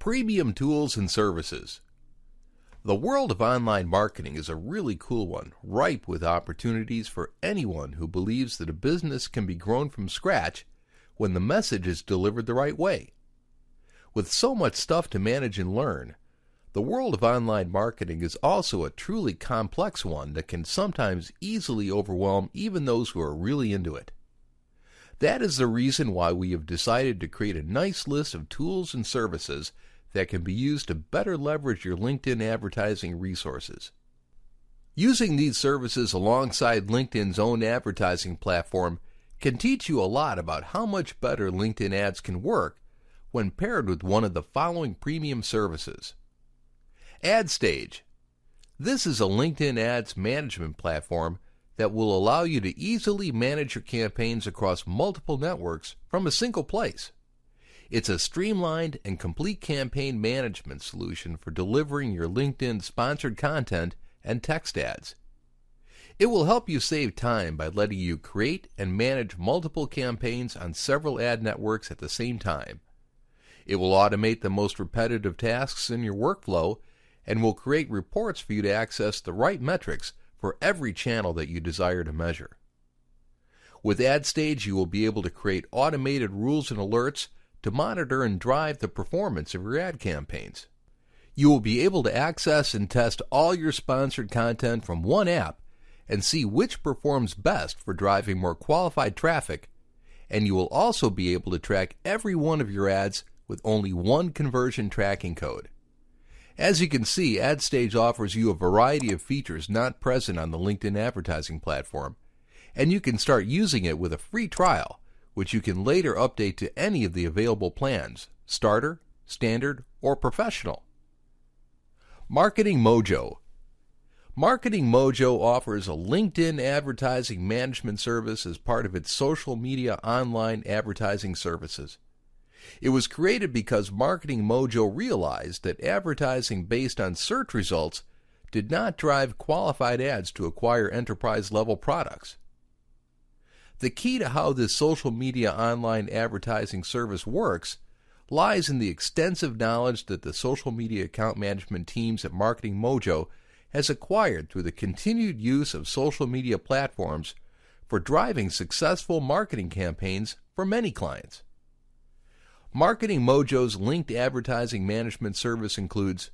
Premium tools and services. The world of online marketing is a really cool one, ripe with opportunities for anyone who believes that a business can be grown from scratch when the message is delivered the right way. With so much stuff to manage and learn, the world of online marketing is also a truly complex one that can sometimes easily overwhelm even those who are really into it. That is the reason why we have decided to create a nice list of tools and services that can be used to better leverage your LinkedIn advertising resources. Using these services alongside LinkedIn's own advertising platform can teach you a lot about how much better LinkedIn ads can work when paired with one of the following premium services. AdStage. This is a LinkedIn ads management platform that will allow you to easily manage your campaigns across multiple networks from a single place. It's a streamlined and complete campaign management solution for delivering your LinkedIn sponsored content and text ads. It will help you save time by letting you create and manage multiple campaigns on several ad networks at the same time. It will automate the most repetitive tasks in your workflow and will create reports for you to access the right metrics for every channel that you desire to measure. With AdStage, you will be able to create automated rules and alerts to monitor and drive the performance of your ad campaigns. You will be able to access and test all your sponsored content from one app and see which performs best for driving more qualified traffic, and you will also be able to track every one of your ads with only one conversion tracking code. As you can see, AdStage offers you a variety of features not present on the LinkedIn advertising platform, and you can start using it with a free trial, which you can later update to any of the available plans, Starter, Standard, or Professional. Marketing Mojo. Marketing Mojo offers a LinkedIn advertising management service as part of its social media online advertising services. It was created because Marketing Mojo realized that advertising based on search results did not drive qualified ads to acquire enterprise-level products. The key to how this social media online advertising service works lies in the extensive knowledge that the social media account management teams at Marketing Mojo has acquired through the continued use of social media platforms for driving successful marketing campaigns for many clients. Marketing Mojo's linked advertising management service includes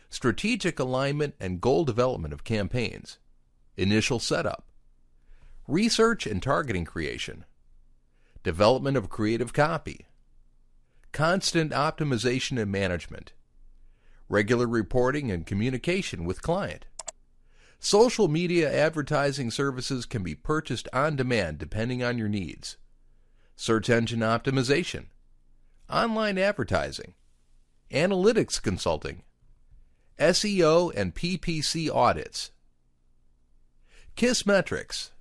strategic alignment and goal development of campaigns, initial setup, research and targeting creation, development of creative copy, constant optimization and management, regular reporting and communication with client. Social media advertising services can be purchased on demand depending on your needs. Search engine optimization, online advertising, analytics consulting, SEO and PPC audits. Kissmetrics.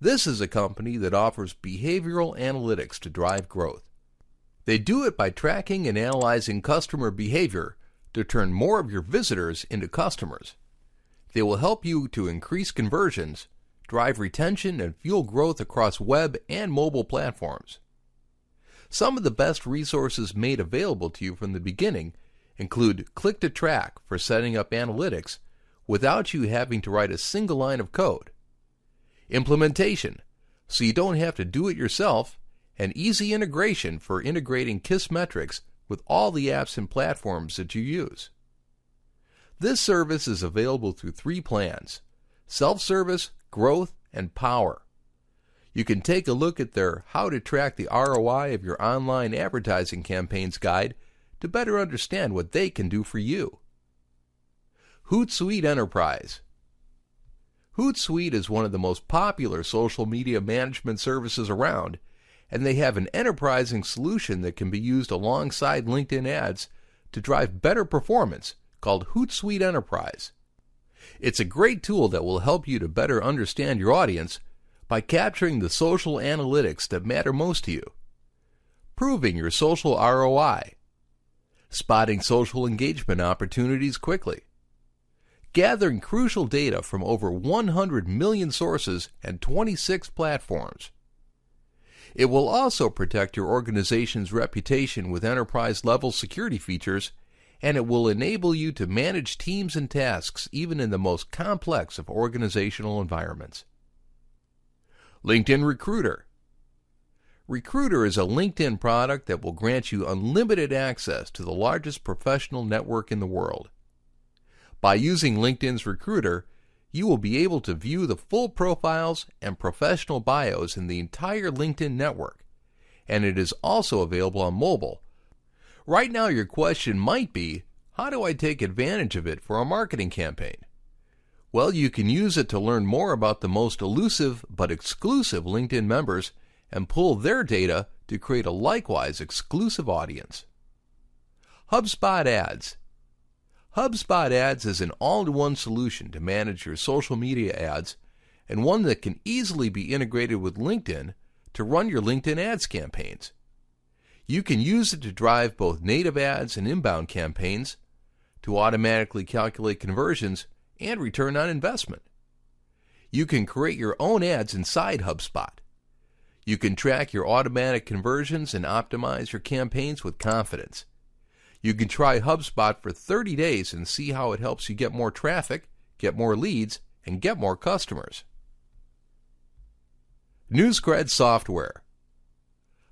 This is a company that offers behavioral analytics to drive growth. They do it by tracking and analyzing customer behavior to turn more of your visitors into customers. They will help you to increase conversions, drive retention, and fuel growth across web and mobile platforms. Some of the best resources made available to you from the beginning include Click to Track for setting up analytics without you having to write a single line of code, implementation, so you don't have to do it yourself, and easy integration for integrating Kissmetrics with all the apps and platforms that you use. This service is available through 3 plans: Self-Service, Growth, and Power. You can take a look at their How to Track the ROI of Your Online Advertising Campaigns guide to better understand what they can do for you. Hootsuite Enterprise. Hootsuite is one of the most popular social media management services around, and they have an enterprising solution that can be used alongside LinkedIn ads to drive better performance called Hootsuite Enterprise. It's a great tool that will help you to better understand your audience by capturing the social analytics that matter most to you, proving your social ROI, spotting social engagement opportunities quickly, gathering crucial data from over 100 million sources and 26 platforms. It will also protect your organization's reputation with enterprise-level security features, and it will enable you to manage teams and tasks even in the most complex of organizational environments. LinkedIn Recruiter. Recruiter is a LinkedIn product that will grant you unlimited access to the largest professional network in the world. By using LinkedIn's Recruiter, you will be able to view the full profiles and professional bios in the entire LinkedIn network, and it is also available on mobile. Right now your question might be, how do I take advantage of it for a marketing campaign? Well, you can use it to learn more about the most elusive but exclusive LinkedIn members and pull their data to create a likewise exclusive audience. HubSpot Ads. HubSpot Ads is an all-in-one solution to manage your social media ads, and one that can easily be integrated with LinkedIn to run your LinkedIn ads campaigns. You can use it to drive both native ads and inbound campaigns, to automatically calculate conversions and return on investment. You can create your own ads inside HubSpot. You can track your automatic conversions and optimize your campaigns with confidence. You can try HubSpot for 30 days and see how it helps you get more traffic, get more leads, and get more customers. NewsCred Software.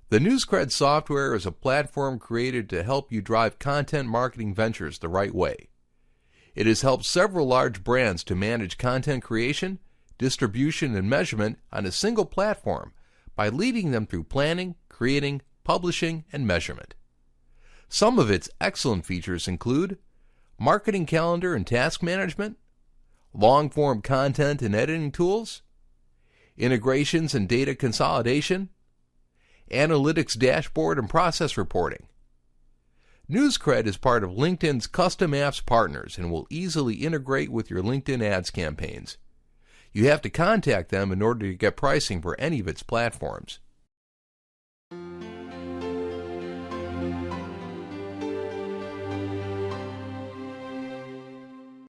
The NewsCred software is a platform created to help you drive content marketing ventures the right way. It has helped several large brands to manage content creation, distribution, and measurement on a single platform by leading them through planning, creating, publishing, and measurement. Some of its excellent features include marketing calendar and task management, long-form content and editing tools, integrations and data consolidation, analytics dashboard and process reporting. NewsCred is part of LinkedIn's custom apps partners and will easily integrate with your LinkedIn ads campaigns. You have to contact them in order to get pricing for any of its platforms.